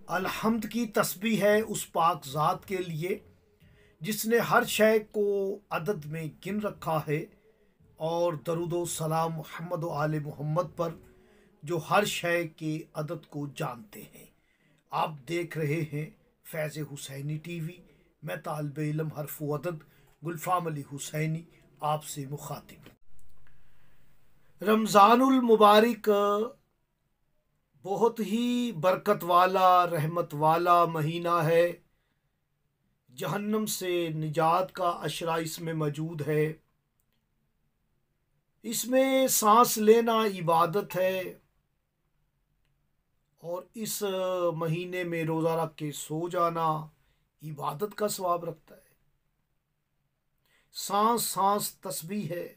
الحمد کی تسبیح ہے اس پاک ذات کے لیے جس نے ہر شے کو عدد میں گن رکھا ہے، اور درود و سلام محمد و آل محمد پر جو ہر شے کے عدد کو جانتے ہیں۔ آپ دیکھ رہے ہیں فیض حسینی ٹی وی۔ میں طالب علم حرف و عدد گلفام علی حسینی آپ سے مخاطب۔ رمضان المبارک بہت ہی برکت والا، رحمت والا مہینہ ہے۔ جہنم سے نجات کا اشرا اس میں موجود ہے۔ اس میں سانس لینا عبادت ہے، اور اس مہینے میں روزہ رکھ کے سو جانا عبادت کا ثواب رکھتا ہے۔ سانس سانس تسبیح ہے۔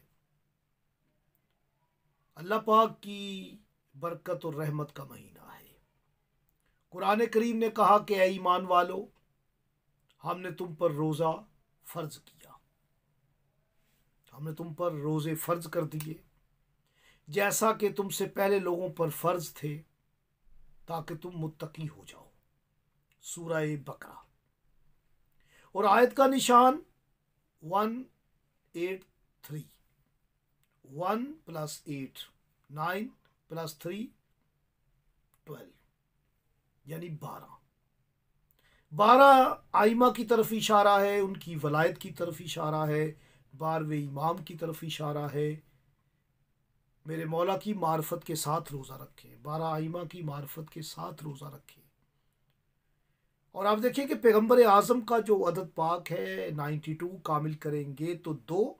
اللہ پاک کی برکت اور رحمت کا مہینہ ہے۔ قرآن کریم نے کہا کہ اے ایمان والو، ہم نے تم پر روزہ فرض کیا، ہم نے تم پر روزے فرض کر دیے جیسا کہ تم سے پہلے لوگوں پر فرض تھے، تاکہ تم متقی ہو جاؤ۔ سورہ بقرہ۔ اور آیت کا نشان 183، 1 + 8 9 + 3 12، یعنی 12 آئمہ کی طرف اشارہ ہے، ان کی ولایت کی طرف اشارہ ہے، 12ویں امام کی طرف اشارہ ہے۔ میرے مولا کی معرفت کے ساتھ روزہ رکھیں، 12 آئمہ کی معرفت کے ساتھ روزہ رکھیں۔ اور آپ دیکھیں کہ پیغمبر اعظم کا جو عدد پاک ہے 92 کامل کریں گے تو 2،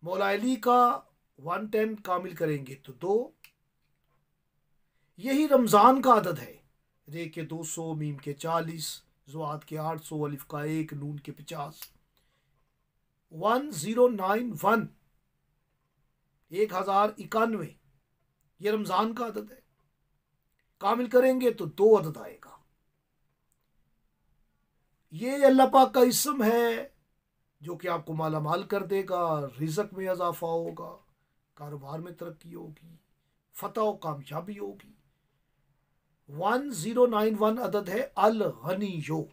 مولا علی کا 110 کامل کریں گے تو 2۔ یہی رمضان کا عدد ہے۔ رے کے 200، میم کے 40، زواد کے 800، الف کا 1، نون کے 50، 1091، 1091، یہ رمضان کا عدد ہے۔ کامل کریں گے تو 2 عدد آئے گا۔ یہ اللہ پاک کا اسم ہے جو کہ آپ کو مالا مال کر دے گا، رزق میں اضافہ ہوگا، کاروبار میں ترقی ہوگی، فتح و کامیابی ہوگی۔ 1091 عدد ہے الغنیو،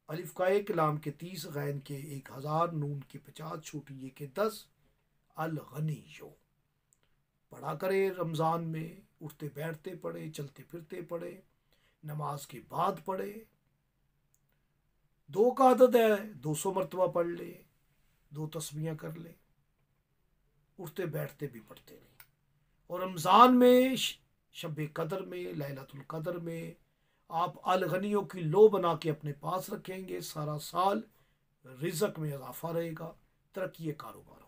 الف کا 1، لام کے 30، غین کے 1000، نون کے 50، چھوٹی یہ کے 10، الغنیو۔ پڑھا کرے رمضان میں، اٹھتے بیٹھتے پڑھے، چلتے پھرتے پڑھے، نماز کے بعد پڑھے۔ 2 کا عدد ہے، 200 مرتبہ پڑھ لے، 2 تسبیحاں کر لے، اٹھتے بیٹھتے بھی پڑھتے رہے۔ اور رمضان میں شب قدر میں، لیلۃ القدر میں آپ الغنیوں کی لو بنا کے اپنے پاس رکھیں گے، سارا سال رزق میں اضافہ رہے گا، ترقی کاروبار